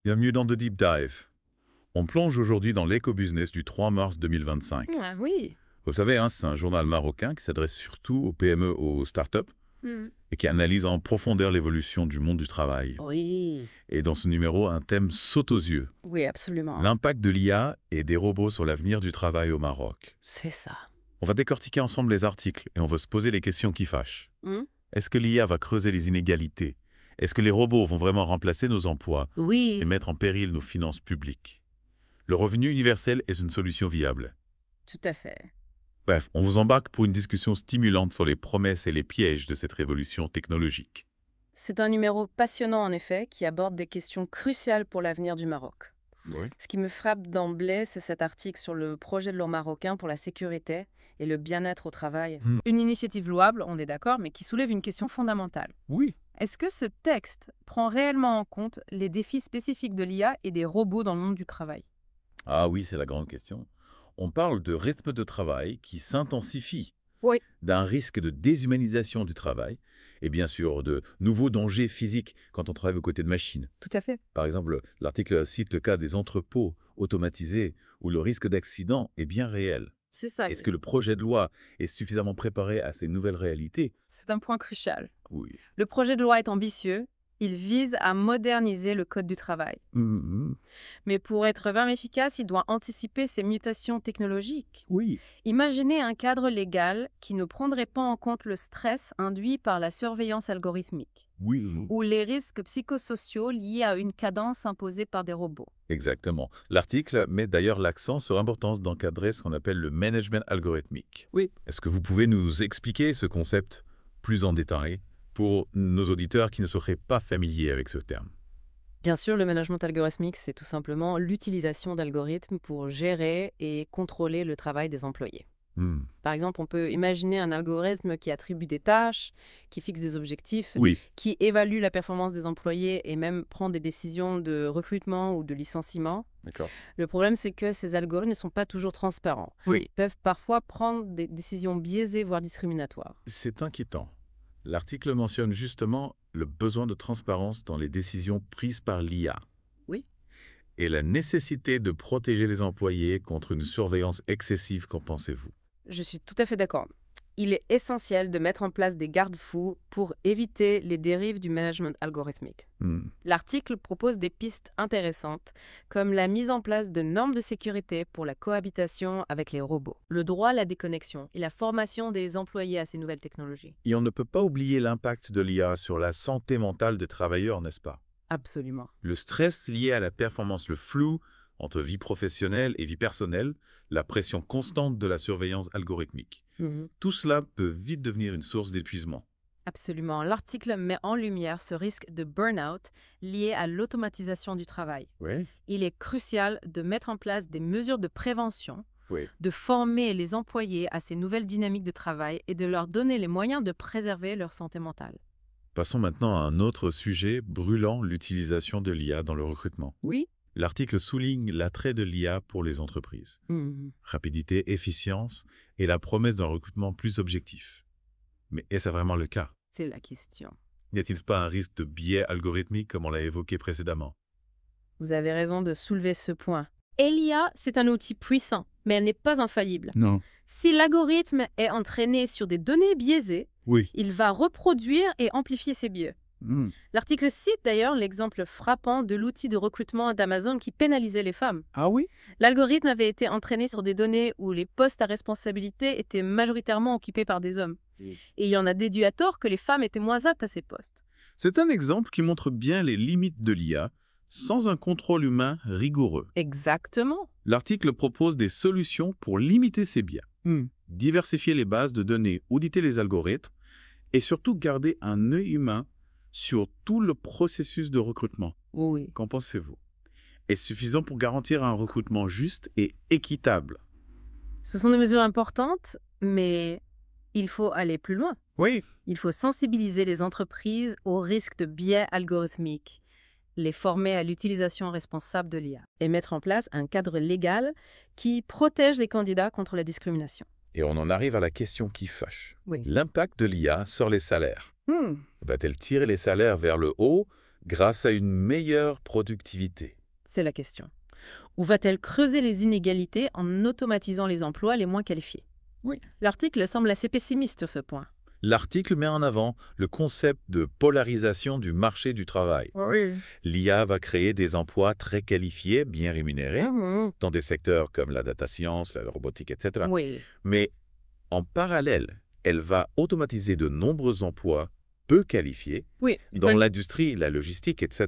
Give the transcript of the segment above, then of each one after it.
Bienvenue dans The Deep Dive. On plonge aujourd'hui dans l'éco-business du 3 mars 2025. Ah oui. Vous le savez, c'est un journal marocain qui s'adresse surtout aux PME, aux startups, Hmm. et qui analyse en profondeur l'évolution du monde du travail. Oui. Et dans ce numéro, un thème saute aux yeux. Oui, absolument. L'impact de l'IA et des robots sur l'avenir du travail au Maroc. C'est ça. On va décortiquer ensemble les articles et on va se poser les questions qui fâchent. Hmm. Est-ce que l'IA va creuser les inégalités? Est-ce que les robots vont vraiment remplacer nos emplois et Oui, mettre en péril nos finances publiques? Le revenu universel est une solution viable. tout à fait. Bref, on vous embarque pour une discussion stimulante sur les promesses et les pièges de cette révolution technologique. C'est un numéro passionnant en effet qui aborde des questions cruciales pour l'avenir du Maroc. Oui. Ce qui me frappe d'emblée, c'est cet article sur le projet de loi marocain pour la sécurité et le bien-être au travail. Hmm. Une initiative louable, on est d'accord, mais qui soulève une question fondamentale. Oui. Est-ce que ce texte prend réellement en compte les défis spécifiques de l'IA et des robots dans le monde du travail? Ah oui, c'est la grande question. On parle de rythme de travail qui s'intensifie, Oui. d'un risque de déshumanisation du travail et bien sûr de nouveaux dangers physiques quand on travaille aux côtés de machines. Tout à fait. Par exemple, l'article cite le cas des entrepôts automatisés où le risque d'accident est bien réel. C'est ça. Est-ce que le projet de loi est suffisamment préparé à ces nouvelles réalités? C'est un point crucial. Oui. Le projet de loi est ambitieux. Il vise à moderniser le code du travail. Mais pour être vraiment efficace, il doit anticiper ces mutations technologiques. Oui. Imaginez un cadre légal qui ne prendrait pas en compte le stress induit par la surveillance algorithmique Oui. ou les risques psychosociaux liés à une cadence imposée par des robots. Exactement. L'article met d'ailleurs l'accent sur l'importance d'encadrer ce qu'on appelle le management algorithmique. Oui. Est-ce que vous pouvez nous expliquer ce concept plus en détail pour nos auditeurs qui ne seraient pas familiers avec ce terme? Bien sûr, le management algorithmique, c'est tout simplement l'utilisation d'algorithmes pour gérer et contrôler le travail des employés. Hmm. Par exemple, on peut imaginer un algorithme qui attribue des tâches, qui fixe des objectifs, Oui. qui évalue la performance des employés et même prend des décisions de recrutement ou de licenciement. D'accord. Le problème, c'est que ces algorithmes ne sont pas toujours transparents. Oui. Ils peuvent parfois prendre des décisions biaisées, voire discriminatoires. C'est inquiétant. L'article mentionne justement le besoin de transparence dans les décisions prises par l'IA. Oui. Et la nécessité de protéger les employés contre une surveillance excessive, qu'en pensez-vous? Je suis tout à fait d'accord. Il est essentiel de mettre en place des garde-fous pour éviter les dérives du management algorithmique. Hmm. L'article propose des pistes intéressantes, comme la mise en place de normes de sécurité pour la cohabitation avec les robots, le droit à la déconnexion et la formation des employés à ces nouvelles technologies. Et on ne peut pas oublier l'impact de l'IA sur la santé mentale des travailleurs, n'est-ce pas? Absolument. Le stress lié à la performance, le flou entre vie professionnelle et vie personnelle, la pression constante de la surveillance algorithmique. Tout cela peut vite devenir une source d'épuisement. Absolument. L'article met en lumière ce risque de burn-out lié à l'automatisation du travail. Oui. Il est crucial de mettre en place des mesures de prévention, Oui. de former les employés à ces nouvelles dynamiques de travail et de leur donner les moyens de préserver leur santé mentale. Passons maintenant à un autre sujet brûlant, l'utilisation de l'IA dans le recrutement. Oui. L'article souligne l'attrait de l'IA pour les entreprises. Rapidité, efficience et la promesse d'un recrutement plus objectif. Mais est-ce vraiment le cas? C'est la question. N'y a-t-il pas un risque de biais algorithmique comme on l'a évoqué précédemment? Vous avez raison de soulever ce point. Et l'IA, c'est un outil puissant, mais elle n'est pas infaillible. Non. Si l'algorithme est entraîné sur des données biaisées, Oui. il va reproduire et amplifier ces biais. L'article cite d'ailleurs l'exemple frappant de l'outil de recrutement d'Amazon qui pénalisait les femmes. Ah oui? L'algorithme avait été entraîné sur des données où les postes à responsabilité étaient majoritairement occupés par des hommes. Oui. Et il en a déduit à tort que les femmes étaient moins aptes à ces postes. C'est un exemple qui montre bien les limites de l'IA sans un contrôle humain rigoureux. Exactement. L'article propose des solutions pour limiter ces biais. Diversifier les bases de données, auditer les algorithmes et surtout garder un œil humain sur tout le processus de recrutement. Oui. Qu'en pensez-vous? Est-ce suffisant pour garantir un recrutement juste et équitable? Ce sont des mesures importantes, mais il faut aller plus loin. Oui. Il faut sensibiliser les entreprises aux risques de biais algorithmiques, les former à l'utilisation responsable de l'IA et mettre en place un cadre légal qui protège les candidats contre la discrimination. Et on en arrive à la question qui fâche. Oui. L'impact de l'IA sur les salaires. Va-t-elle tirer les salaires vers le haut, grâce à une meilleure productivité. C'est la question. Ou va-t-elle creuser les inégalités en automatisant les emplois les moins qualifiés? Oui. L'article semble assez pessimiste sur ce point. L'article met en avant le concept de polarisation du marché du travail. Oui. L'IA va créer des emplois très qualifiés, bien rémunérés, dans des secteurs comme la data science, la robotique, etc. Oui. Mais en parallèle, elle va automatiser de nombreux emplois peu qualifiés Oui. dans l'industrie, la logistique, etc.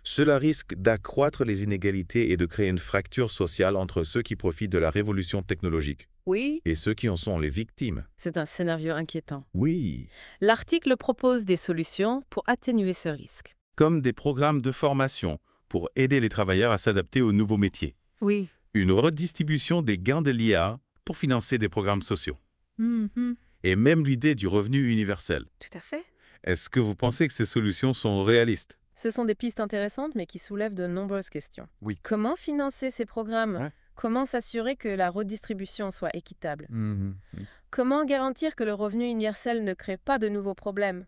Cela risque d'accroître les inégalités et de créer une fracture sociale entre ceux qui profitent de la révolution technologique Oui. et ceux qui en sont les victimes. C'est un scénario inquiétant. Oui. L'article propose des solutions pour atténuer ce risque. Comme des programmes de formation pour aider les travailleurs à s'adapter aux nouveaux métiers. Oui. Une redistribution des gains de l'IA pour financer des programmes sociaux. Mhm. Et même l'idée du revenu universel. Tout à fait. Est-ce que vous pensez que ces solutions sont réalistes? Ce sont des pistes intéressantes, mais qui soulèvent de nombreuses questions. Oui. Comment financer ces programmes? Ouais. Comment s'assurer que la redistribution soit équitable? Comment garantir que le revenu universel ne crée pas de nouveaux problèmes?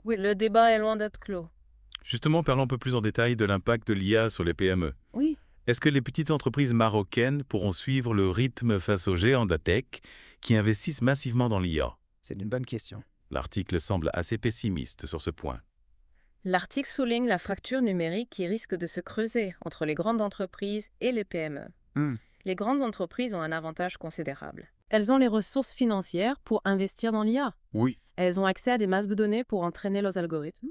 Oui, le débat est loin d'être clos. Justement, parlons un peu plus en détail de l'impact de l'IA sur les PME. Oui. Est-ce que les petites entreprises marocaines pourront suivre le rythme face aux géants de la tech qui investissent massivement dans l'IA? C'est une bonne question. L'article semble assez pessimiste sur ce point. L'article souligne la fracture numérique qui risque de se creuser entre les grandes entreprises et les PME. Les grandes entreprises ont un avantage considérable. Elles ont les ressources financières pour investir dans l'IA. Oui. Elles ont accès à des masses de données pour entraîner leurs algorithmes.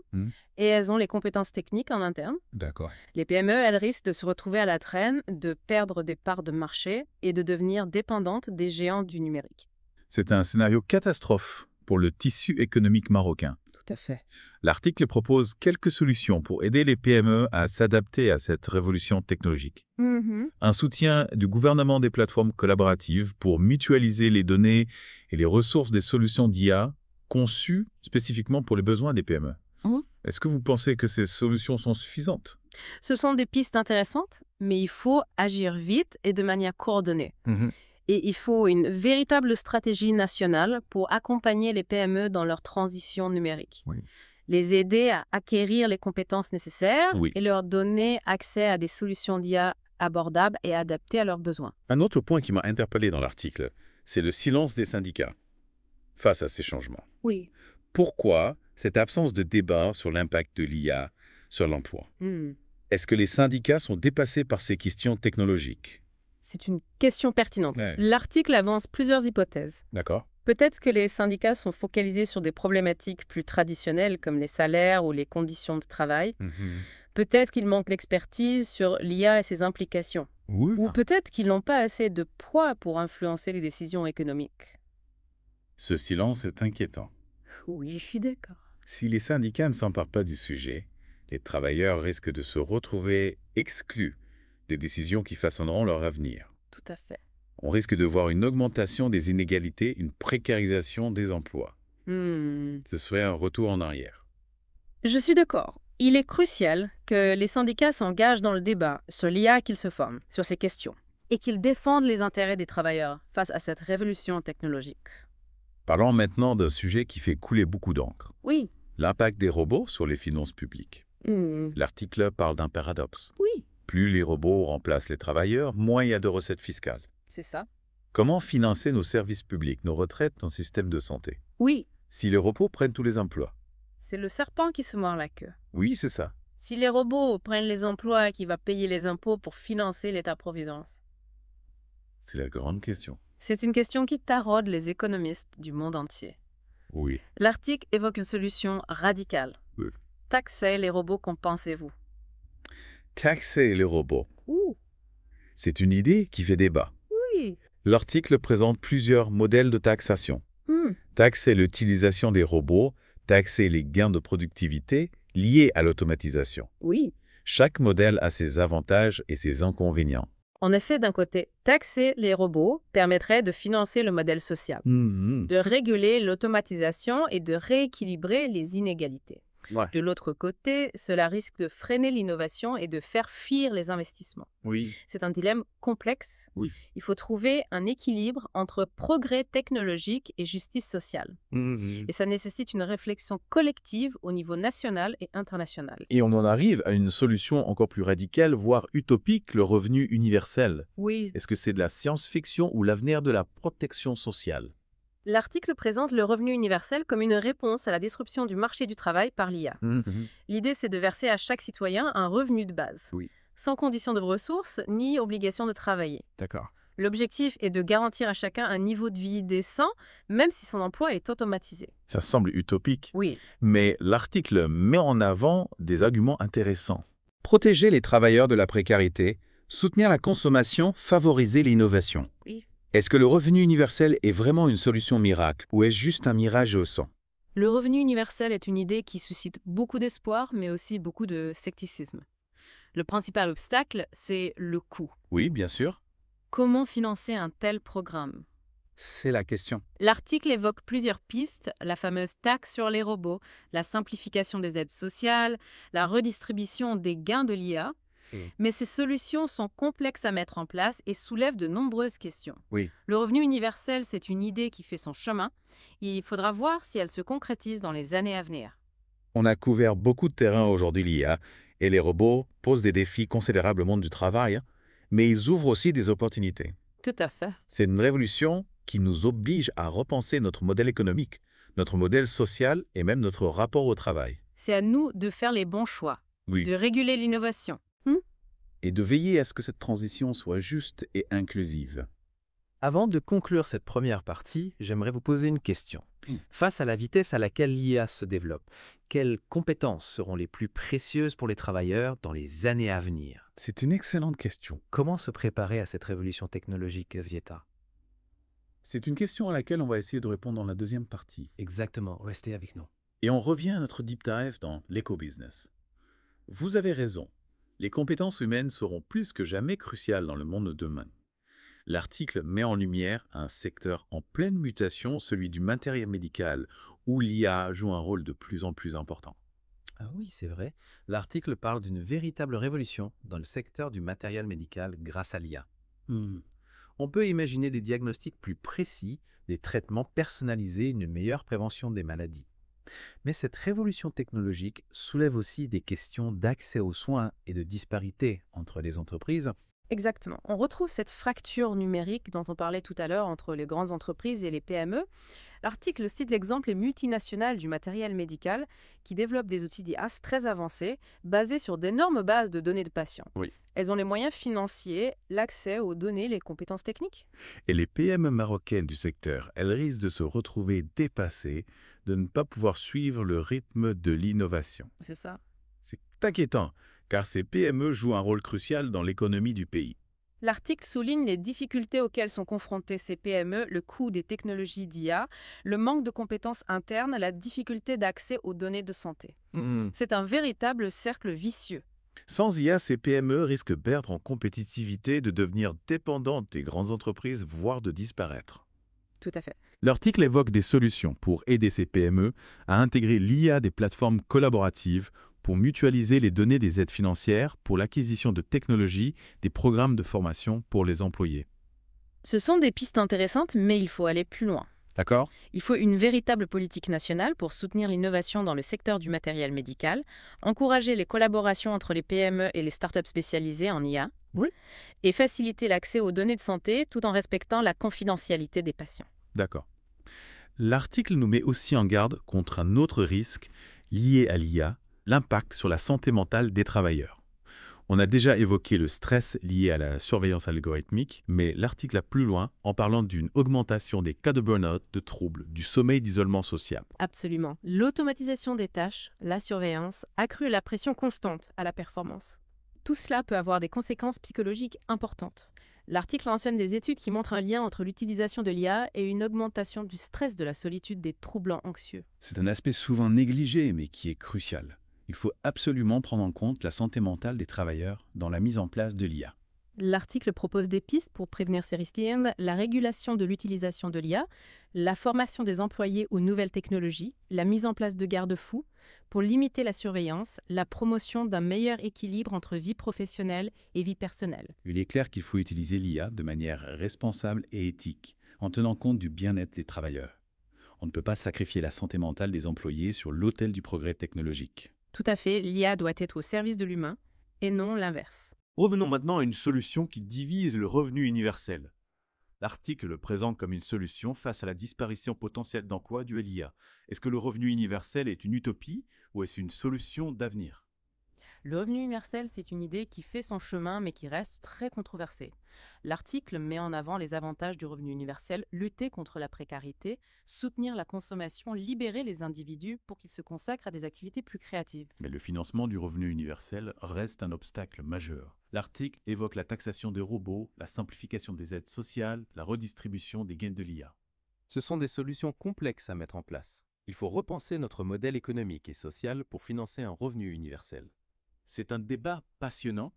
Et elles ont les compétences techniques en interne. D'accord. Les PME, elles risquent de se retrouver à la traîne, de perdre des parts de marché et de devenir dépendantes des géants du numérique. C'est un scénario catastrophe pour le tissu économique marocain. Tout à fait. L'article propose quelques solutions pour aider les PME à s'adapter à cette révolution technologique. Un soutien du gouvernement des plateformes collaboratives pour mutualiser les données et les ressources des solutions d'IA conçues spécifiquement pour les besoins des PME. Est-ce que vous pensez que ces solutions sont suffisantes? Ce sont des pistes intéressantes, mais il faut agir vite et de manière coordonnée. Et il faut une véritable stratégie nationale pour accompagner les PME dans leur transition numérique. Oui. Les aider à acquérir les compétences nécessaires Oui. et leur donner accès à des solutions d'IA abordables et adaptées à leurs besoins. Un autre point qui m'a interpellé dans l'article, c'est le silence des syndicats face à ces changements. Oui. Pourquoi cette absence de débat sur l'impact de l'IA sur l'emploi? Est-ce que les syndicats sont dépassés par ces questions technologiques? C'est une question pertinente. Ouais. L'article avance plusieurs hypothèses. D'accord. Peut-être que les syndicats sont focalisés sur des problématiques plus traditionnelles comme les salaires ou les conditions de travail. Peut-être qu'ils manquent d'expertise sur l'IA et ses implications. Oui. Ou peut-être qu'ils n'ont pas assez de poids pour influencer les décisions économiques. Ce silence est inquiétant. Oui, je suis d'accord. Si les syndicats ne s'emparent pas du sujet, les travailleurs risquent de se retrouver exclus des décisions qui façonneront leur avenir. Tout à fait. On risque de voir une augmentation des inégalités, une précarisation des emplois. Ce serait un retour en arrière. Je suis d'accord. Il est crucial que les syndicats s'engagent dans le débat sur l'IA qu'ils se forment, sur ces questions, et qu'ils défendent les intérêts des travailleurs face à cette révolution technologique. Parlons maintenant d'un sujet qui fait couler beaucoup d'encre. Oui. L'impact des robots sur les finances publiques. L'article parle d'un paradoxe. Oui, Plus les robots remplacent les travailleurs, moins il y a de recettes fiscales. c'est ça. Comment financer nos services publics, nos retraites, nos systèmes de santé, Oui, si les robots prennent tous les emplois? c'est le serpent qui se mord la queue. Oui, c'est ça. Si les robots prennent les emplois, qui va payer les impôts pour financer l'État-providence? C'est la grande question. C'est une question qui taraude les économistes du monde entier. Oui. L'article évoque une solution radicale. Oui. Taxer les robots, qu'en pensez-vous? Taxer les robots. Ouh, C'est une idée qui fait débat. oui. L'article présente plusieurs modèles de taxation. Hmm. Taxer l'utilisation des robots, taxer les gains de productivité liés à l'automatisation. Oui. Chaque modèle a ses avantages et ses inconvénients. En effet, d'un côté, taxer les robots permettrait de financer le modèle social, de réguler l'automatisation et de rééquilibrer les inégalités. Ouais. De l'autre côté, cela risque de freiner l'innovation et de faire fuir les investissements. Oui. C'est un dilemme complexe. Oui. Il faut trouver un équilibre entre progrès technologique et justice sociale. Et ça nécessite une réflexion collective au niveau national et international. Et on en arrive à une solution encore plus radicale, voire utopique, le revenu universel. Oui. Est-ce que c'est de la science-fiction ou l'avenir de la protection sociale? L'article présente le revenu universel comme une réponse à la disruption du marché du travail par l'IA. L'idée, c'est de verser à chaque citoyen un revenu de base, Oui. sans condition de ressources ni obligation de travailler. D'accord. L'objectif est de garantir à chacun un niveau de vie décent, même si son emploi est automatisé. Ça semble utopique, Oui. mais l'article met en avant des arguments intéressants. Protéger les travailleurs de la précarité, soutenir la consommation, favoriser l'innovation. Oui. Est-ce que le revenu universel est vraiment une solution miracle ou est-ce juste un mirage au sang? Le revenu universel est une idée qui suscite beaucoup d'espoir, mais aussi beaucoup de scepticisme. Le principal obstacle, c'est le coût. Oui, bien sûr. Comment financer un tel programme? C'est la question. L'article évoque plusieurs pistes, la fameuse taxe sur les robots, la simplification des aides sociales, la redistribution des gains de l'IA. Mais ces solutions sont complexes à mettre en place et soulèvent de nombreuses questions. Oui. Le revenu universel, c'est une idée qui fait son chemin. Il faudra voir si elle se concrétise dans les années à venir. On a couvert beaucoup de terrain aujourd'hui l'IA, et les robots posent des défis considérables au monde du travail, mais ils ouvrent aussi des opportunités. Tout à fait. C'est une révolution qui nous oblige à repenser notre modèle économique, notre modèle social et même notre rapport au travail. C'est à nous de faire les bons choix, Oui. de réguler l'innovation. Et de veiller à ce que cette transition soit juste et inclusive. Avant de conclure cette première partie, j'aimerais vous poser une question. Face à la vitesse à laquelle l'IA se développe, quelles compétences seront les plus précieuses pour les travailleurs dans les années à venir? C'est une excellente question. Comment se préparer à cette révolution technologique, Vieta? C'est une question à laquelle on va essayer de répondre dans la deuxième partie. Exactement, restez avec nous. Et on revient à notre deep dive dans l'éco-business. Vous avez raison, les compétences humaines seront plus que jamais cruciales dans le monde de demain. L'article met en lumière un secteur en pleine mutation, celui du matériel médical, où l'IA joue un rôle de plus en plus important. Ah oui, c'est vrai. L'article parle d'une véritable révolution dans le secteur du matériel médical grâce à l'IA. On peut imaginer des diagnostics plus précis, des traitements personnalisés, une meilleure prévention des maladies. Mais cette révolution technologique soulève aussi des questions d'accès aux soins et de disparité entre les entreprises. Exactement. On retrouve cette fracture numérique dont on parlait tout à l'heure entre les grandes entreprises et les PME. L'article cite l'exemple des multinationales du matériel médical qui développent des outils d'IA très avancés basés sur d'énormes bases de données de patients. Oui. Elles ont les moyens financiers, l'accès aux données, les compétences techniques. Et les PME marocaines du secteur, elles risquent de se retrouver dépassées, de ne pas pouvoir suivre le rythme de l'innovation. C'est ça. C'est inquiétant, car ces PME jouent un rôle crucial dans l'économie du pays. L'article souligne les difficultés auxquelles sont confrontées ces PME, le coût des technologies d'IA, le manque de compétences internes, la difficulté d'accès aux données de santé. C'est un véritable cercle vicieux. Sans IA, ces PME risquent de perdre en compétitivité, de devenir dépendantes des grandes entreprises, voire de disparaître. Tout à fait. L'article évoque des solutions pour aider ces PME à intégrer l'IA des plateformes collaboratives pour mutualiser les données des aides financières pour l'acquisition de technologies, des programmes de formation pour les employés. Ce sont des pistes intéressantes, mais il faut aller plus loin. D'accord? Il faut une véritable politique nationale pour soutenir l'innovation dans le secteur du matériel médical, encourager les collaborations entre les PME et les startups spécialisées en IA, Oui. et faciliter l'accès aux données de santé tout en respectant la confidentialité des patients. D'accord. L'article nous met aussi en garde contre un autre risque lié à l'IA, l'impact sur la santé mentale des travailleurs. On a déjà évoqué le stress lié à la surveillance algorithmique, mais l'article va plus loin en parlant d'une augmentation des cas de burn-out, de troubles, du sommeil, d'isolement social. Absolument. L'automatisation des tâches, la surveillance, accrue la pression constante à la performance. Tout cela peut avoir des conséquences psychologiques importantes. L'article mentionne des études qui montrent un lien entre l'utilisation de l'IA et une augmentation du stress, de la solitude, des troubles anxieux. C'est un aspect souvent négligé, mais qui est crucial. Il faut absolument prendre en compte la santé mentale des travailleurs dans la mise en place de l'IA. L'article propose des pistes pour prévenir ces risques, la régulation de l'utilisation de l'IA, la formation des employés aux nouvelles technologies, la mise en place de garde-fous pour limiter la surveillance, la promotion d'un meilleur équilibre entre vie professionnelle et vie personnelle. Il est clair qu'il faut utiliser l'IA de manière responsable et éthique, en tenant compte du bien-être des travailleurs. On ne peut pas sacrifier la santé mentale des employés sur l'autel du progrès technologique. Tout à fait, l'IA doit être au service de l'humain et non l'inverse. Revenons maintenant à une solution qui divise le revenu universel. L'article le présente comme une solution face à la disparition potentielle d'emplois due à l'IA. Est-ce que le revenu universel est une utopie ou est-ce une solution d'avenir? Le revenu universel, c'est une idée qui fait son chemin mais qui reste très controversée. L'article met en avant les avantages du revenu universel, lutter contre la précarité, soutenir la consommation, libérer les individus pour qu'ils se consacrent à des activités plus créatives. Mais le financement du revenu universel reste un obstacle majeur. L'article évoque la taxation des robots, la simplification des aides sociales, la redistribution des gains de l'IA. Ce sont des solutions complexes à mettre en place. Il faut repenser notre modèle économique et social pour financer un revenu universel. C'est un débat passionnant,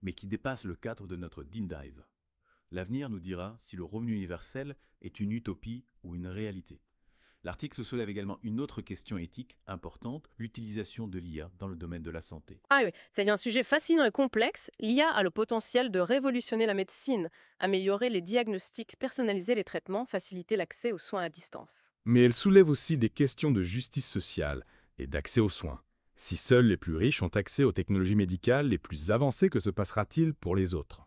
mais qui dépasse le cadre de notre Deep Dive. L'avenir nous dira si le revenu universel est une utopie ou une réalité. L'article soulève également une autre question éthique importante, l'utilisation de l'IA dans le domaine de la santé. Ah oui, c'est un sujet fascinant et complexe. L'IA a le potentiel de révolutionner la médecine, améliorer les diagnostics, personnaliser les traitements, faciliter l'accès aux soins à distance. Mais elle soulève aussi des questions de justice sociale et d'accès aux soins. Si seuls les plus riches ont accès aux technologies médicales les plus avancées, que se passera-t-il pour les autres?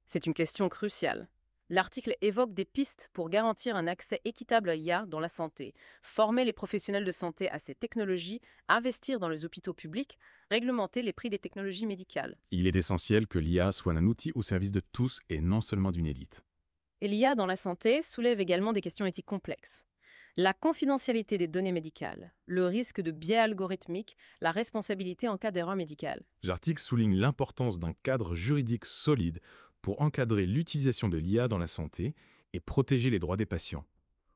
C'est une question cruciale. L'article évoque des pistes pour garantir un accès équitable à l'IA dans la santé, former les professionnels de santé à ces technologies, investir dans les hôpitaux publics, réglementer les prix des technologies médicales. Il est essentiel que l'IA soit un outil au service de tous et non seulement d'une élite. Et l'IA dans la santé soulève également des questions éthiques complexes. La confidentialité des données médicales, le risque de biais algorithmiques, la responsabilité en cas d'erreur médicale. L'article souligne l'importance d'un cadre juridique solide pour encadrer l'utilisation de l'IA dans la santé et protéger les droits des patients.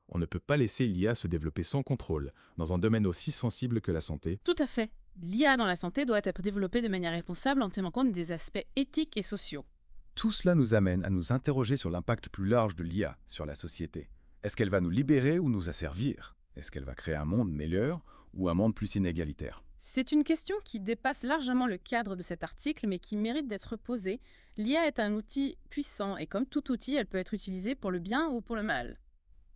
On ne peut pas laisser l'IA se développer sans contrôle dans un domaine aussi sensible que la santé. Tout à fait. L'IA dans la santé doit être développée de manière responsable en tenant compte des aspects éthiques et sociaux. Tout cela nous amène à nous interroger sur l'impact plus large de l'IA sur la société. Est-ce qu'elle va nous libérer ou nous asservir? Est-ce qu'elle va créer un monde meilleur ou un monde plus inégalitaire? C'est une question qui dépasse largement le cadre de cet article, mais qui mérite d'être posée. L'IA est un outil puissant et comme tout outil, elle peut être utilisée pour le bien ou pour le mal.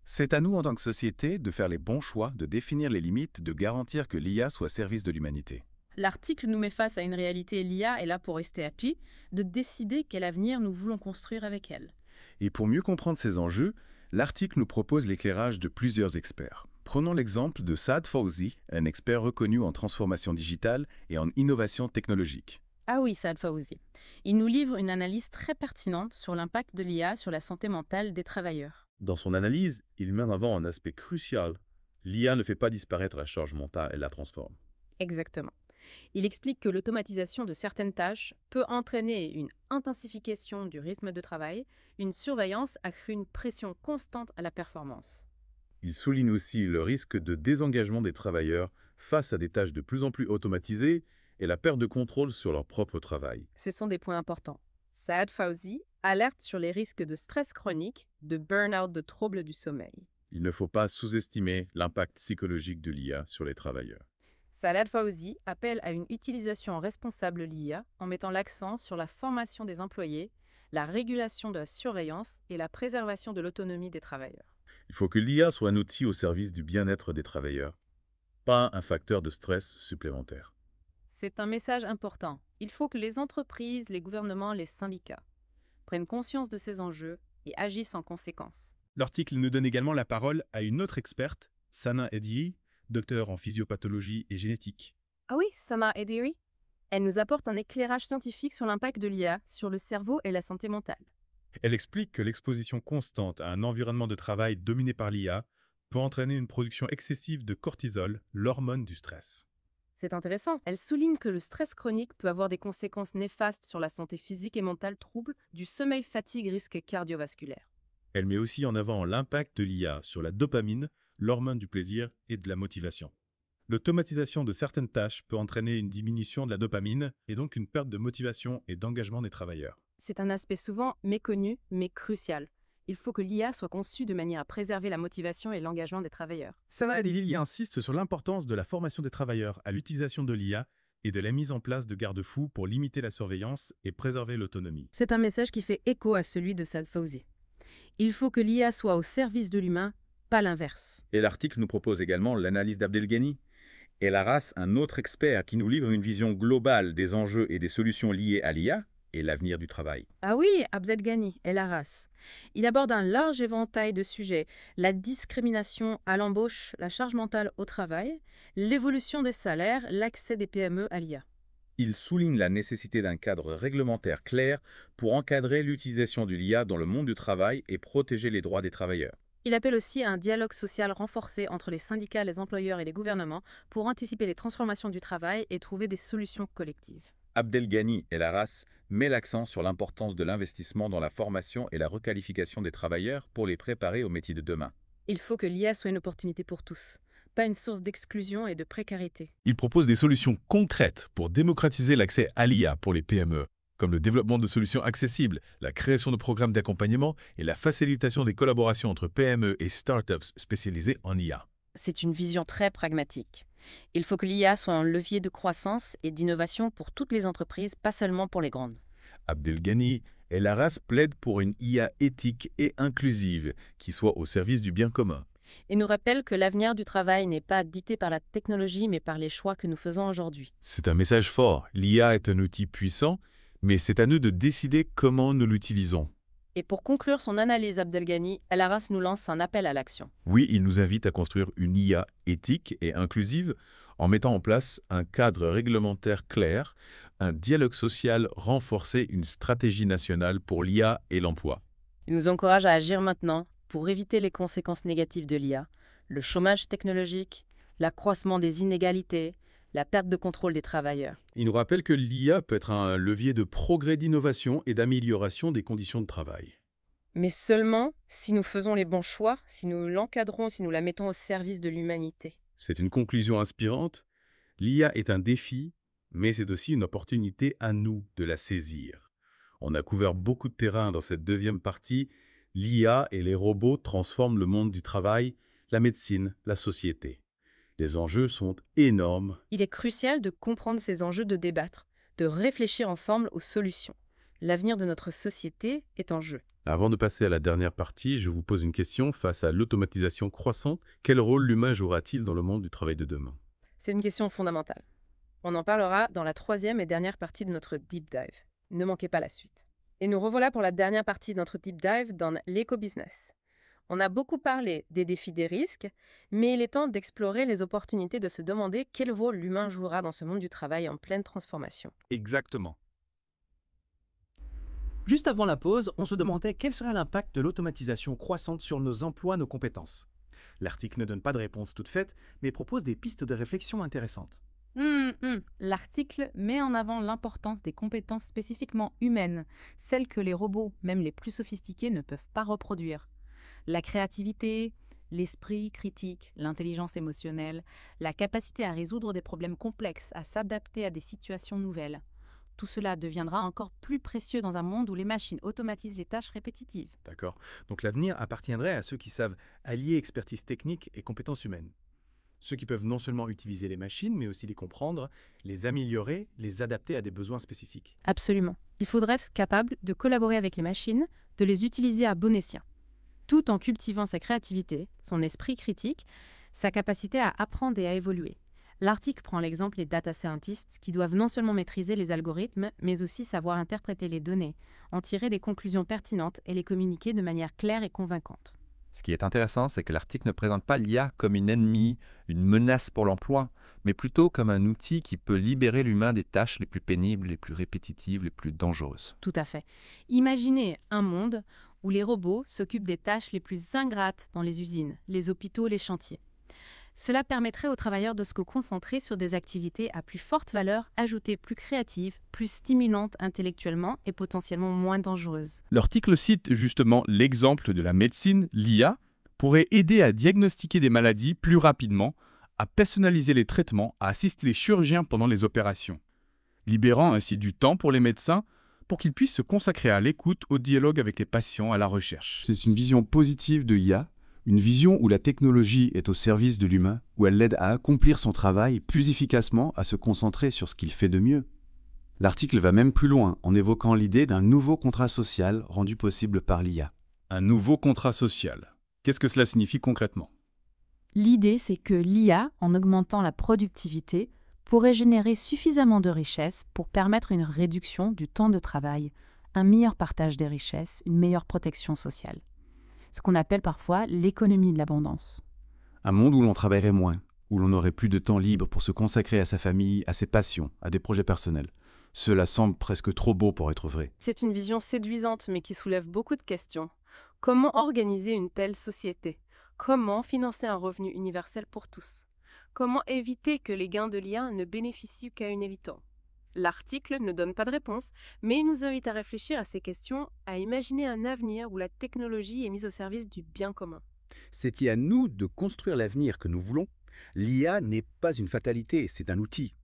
C'est à nous en tant que société de faire les bons choix, de définir les limites, de garantir que l'IA soit au service de l'humanité. L'article nous met face à une réalité et l'IA est là pour rester appui, de décider quel avenir nous voulons construire avec elle. Et pour mieux comprendre ces enjeux, l'article nous propose l'éclairage de plusieurs experts. Prenons l'exemple de Saad Fawzi, un expert reconnu en transformation digitale et en innovation technologique. Ah oui, Saad Fawzi. Il nous livre une analyse très pertinente sur l'impact de l'IA sur la santé mentale des travailleurs. Dans son analyse, il met en avant un aspect crucial. L'IA ne fait pas disparaître la charge mentale, elle la transforme. Exactement. Il explique que l'automatisation de certaines tâches peut entraîner une intensification du rythme de travail, une surveillance accrue, une pression constante à la performance. Il souligne aussi le risque de désengagement des travailleurs face à des tâches de plus en plus automatisées et la perte de contrôle sur leur propre travail. Ce sont des points importants. Saad Fawzi alerte sur les risques de stress chronique, de burn-out, de troubles du sommeil. Il ne faut pas sous-estimer l'impact psychologique de l'IA sur les travailleurs. Saad Fawzi appelle à une utilisation responsable de l'IA en mettant l'accent sur la formation des employés, la régulation de la surveillance et la préservation de l'autonomie des travailleurs. Il faut que l'IA soit un outil au service du bien-être des travailleurs, pas un facteur de stress supplémentaire. C'est un message important. Il faut que les entreprises, les gouvernements, les syndicats prennent conscience de ces enjeux et agissent en conséquence. L'article nous donne également la parole à une autre experte, Sana Edhi, docteur en physiopathologie et génétique. Ah oui, Sana Edhi. Elle nous apporte un éclairage scientifique sur l'impact de l'IA sur le cerveau et la santé mentale. Elle explique que l'exposition constante à un environnement de travail dominé par l'IA peut entraîner une production excessive de cortisol, l'hormone du stress. C'est intéressant. Elle souligne que le stress chronique peut avoir des conséquences néfastes sur la santé physique et mentale, troubles du sommeil, fatigue, risque cardiovasculaire. Elle met aussi en avant l'impact de l'IA sur la dopamine, l'hormone du plaisir et de la motivation. L'automatisation de certaines tâches peut entraîner une diminution de la dopamine et donc une perte de motivation et d'engagement des travailleurs. C'est un aspect souvent méconnu, mais crucial. Il faut que l'IA soit conçue de manière à préserver la motivation et l'engagement des travailleurs. Sana Adili insiste sur l'importance de la formation des travailleurs à l'utilisation de l'IA et de la mise en place de garde-fous pour limiter la surveillance et préserver l'autonomie. C'est un message qui fait écho à celui de Saad Fawzi. Il faut que l'IA soit au service de l'humain, pas l'inverse. Et l'article nous propose également l'analyse d'Abdelghani. El Arras, un autre expert qui nous livre une vision globale des enjeux et des solutions liées à l'IA et l'avenir du travail. Ah oui, Abdelghani, El Arras. Il aborde un large éventail de sujets, la discrimination à l'embauche, la charge mentale au travail, l'évolution des salaires, l'accès des PME à l'IA. Il souligne la nécessité d'un cadre réglementaire clair pour encadrer l'utilisation de l'IA dans le monde du travail et protéger les droits des travailleurs. Il appelle aussi à un dialogue social renforcé entre les syndicats, les employeurs et les gouvernements pour anticiper les transformations du travail et trouver des solutions collectives. Abdelghani El Arras met l'accent sur l'importance de l'investissement dans la formation et la requalification des travailleurs pour les préparer aux métiers de demain. Il faut que l'IA soit une opportunité pour tous, pas une source d'exclusion et de précarité. Il propose des solutions concrètes pour démocratiser l'accès à l'IA pour les PME, comme le développement de solutions accessibles, la création de programmes d'accompagnement et la facilitation des collaborations entre PME et startups spécialisées en IA. C'est une vision très pragmatique. Il faut que l'IA soit un levier de croissance et d'innovation pour toutes les entreprises, pas seulement pour les grandes. Abdelghani El Arras plaide pour une IA éthique et inclusive qui soit au service du bien commun. Et nous rappelle que l'avenir du travail n'est pas dicté par la technologie, mais par les choix que nous faisons aujourd'hui. C'est un message fort. L'IA est un outil puissant, mais c'est à nous de décider comment nous l'utilisons. Et pour conclure son analyse, Abdelghani, El Arras nous lance un appel à l'action. Oui, il nous invite à construire une IA éthique et inclusive en mettant en place un cadre réglementaire clair, un dialogue social renforcé, une stratégie nationale pour l'IA et l'emploi. Il nous encourage à agir maintenant pour éviter les conséquences négatives de l'IA, le chômage technologique, l'accroissement des inégalités, la perte de contrôle des travailleurs. Il nous rappelle que l'IA peut être un levier de progrès d'innovation et d'amélioration des conditions de travail. Mais seulement si nous faisons les bons choix, si nous l'encadrons, si nous la mettons au service de l'humanité. C'est une conclusion inspirante. L'IA est un défi, mais c'est aussi une opportunité à nous de la saisir. On a couvert beaucoup de terrain dans cette deuxième partie. L'IA et les robots transforment le monde du travail, la médecine, la société. Les enjeux sont énormes. Il est crucial de comprendre ces enjeux, de débattre, de réfléchir ensemble aux solutions. L'avenir de notre société est en jeu. Avant de passer à la dernière partie, je vous pose une question. Face à l'automatisation croissante, quel rôle l'humain jouera-t-il dans le monde du travail de demain? C'est une question fondamentale. On en parlera dans la troisième et dernière partie de notre Deep Dive. Ne manquez pas la suite. Et nous revoilà pour la dernière partie de notre Deep Dive dans l'éco-business. On a beaucoup parlé des défis, des risques, mais il est temps d'explorer les opportunités, de se demander quel rôle l'humain jouera dans ce monde du travail en pleine transformation. Exactement. Juste avant la pause, on se demandait quel serait l'impact de l'automatisation croissante sur nos emplois, nos compétences. L'article ne donne pas de réponse toute faite, mais propose des pistes de réflexion intéressantes. L'article met en avant l'importance des compétences spécifiquement humaines, celles que les robots, même les plus sophistiqués, ne peuvent pas reproduire. La créativité, l'esprit critique, l'intelligence émotionnelle, la capacité à résoudre des problèmes complexes, à s'adapter à des situations nouvelles. Tout cela deviendra encore plus précieux dans un monde où les machines automatisent les tâches répétitives. D'accord. Donc l'avenir appartiendrait à ceux qui savent allier expertise technique et compétences humaines. Ceux qui peuvent non seulement utiliser les machines, mais aussi les comprendre, les améliorer, les adapter à des besoins spécifiques. Absolument. Il faudrait être capable de collaborer avec les machines, de les utiliser à bon escient, tout en cultivant sa créativité, son esprit critique, sa capacité à apprendre et à évoluer. L'article prend l'exemple des data scientists qui doivent non seulement maîtriser les algorithmes, mais aussi savoir interpréter les données, en tirer des conclusions pertinentes et les communiquer de manière claire et convaincante. Ce qui est intéressant, c'est que l'article ne présente pas l'IA comme une ennemie, une menace pour l'emploi, mais plutôt comme un outil qui peut libérer l'humain des tâches les plus pénibles, les plus répétitives, les plus dangereuses. Tout à fait. Imaginez un monde où les robots s'occupent des tâches les plus ingrates dans les usines, les hôpitaux, les chantiers. Cela permettrait aux travailleurs de se concentrer sur des activités à plus forte valeur ajoutée, plus créatives, plus stimulantes intellectuellement et potentiellement moins dangereuses. L'article cite justement l'exemple de la médecine. L'IA pourrait aider à diagnostiquer des maladies plus rapidement, à personnaliser les traitements, à assister les chirurgiens pendant les opérations, libérant ainsi du temps pour les médecins, pour qu'ils puissent se consacrer à l'écoute, au dialogue avec les patients, à la recherche. C'est une vision positive de l'IA, une vision où la technologie est au service de l'humain, où elle l'aide à accomplir son travail plus efficacement, à se concentrer sur ce qu'il fait de mieux. L'article va même plus loin en évoquant l'idée d'un nouveau contrat social rendu possible par l'IA. Un nouveau contrat social. Qu'est-ce que cela signifie concrètement? L'idée, c'est que l'IA, en augmentant la productivité, pourrait générer suffisamment de richesses pour permettre une réduction du temps de travail, un meilleur partage des richesses, une meilleure protection sociale. Ce qu'on appelle parfois l'économie de l'abondance. Un monde où l'on travaillerait moins, où l'on aurait plus de temps libre pour se consacrer à sa famille, à ses passions, à des projets personnels. Cela semble presque trop beau pour être vrai. C'est une vision séduisante mais qui soulève beaucoup de questions. Comment organiser une telle société? Comment financer un revenu universel pour tous? Comment éviter que les gains de l'IA ne bénéficient qu'à une élite? L'article ne donne pas de réponse, mais il nous invite à réfléchir à ces questions, à imaginer un avenir où la technologie est mise au service du bien commun. C'est à nous de construire l'avenir que nous voulons. L'IA n'est pas une fatalité, c'est un outil.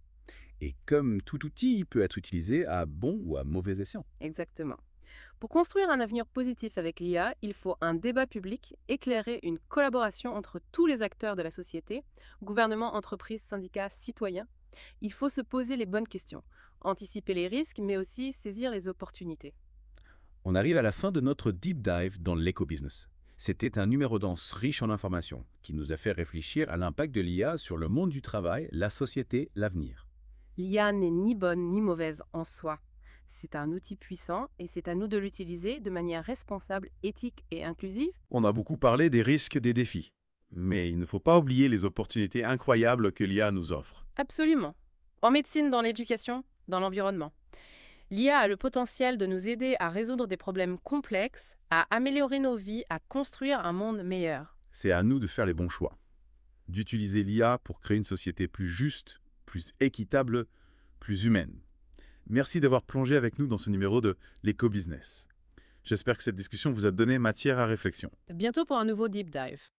Et comme tout outil, il peut être utilisé à bon ou à mauvais escient. Exactement. Pour construire un avenir positif avec l'IA, il faut un débat public, éclairer une collaboration entre tous les acteurs de la société, gouvernement, entreprises, syndicats, citoyens. Il faut se poser les bonnes questions, anticiper les risques, mais aussi saisir les opportunités. On arrive à la fin de notre deep dive dans l'éco-business. C'était un numéro dense riche en informations qui nous a fait réfléchir à l'impact de l'IA sur le monde du travail, la société, l'avenir. L'IA n'est ni bonne ni mauvaise en soi. C'est un outil puissant et c'est à nous de l'utiliser de manière responsable, éthique et inclusive. On a beaucoup parlé des risques et des défis, mais il ne faut pas oublier les opportunités incroyables que l'IA nous offre. Absolument. En médecine, dans l'éducation, dans l'environnement. L'IA a le potentiel de nous aider à résoudre des problèmes complexes, à améliorer nos vies, à construire un monde meilleur. C'est à nous de faire les bons choix, d'utiliser l'IA pour créer une société plus juste, plus équitable, plus humaine. Merci d'avoir plongé avec nous dans ce numéro de l'éco-business. J'espère que cette discussion vous a donné matière à réflexion. Bientôt pour un nouveau Deep Dive.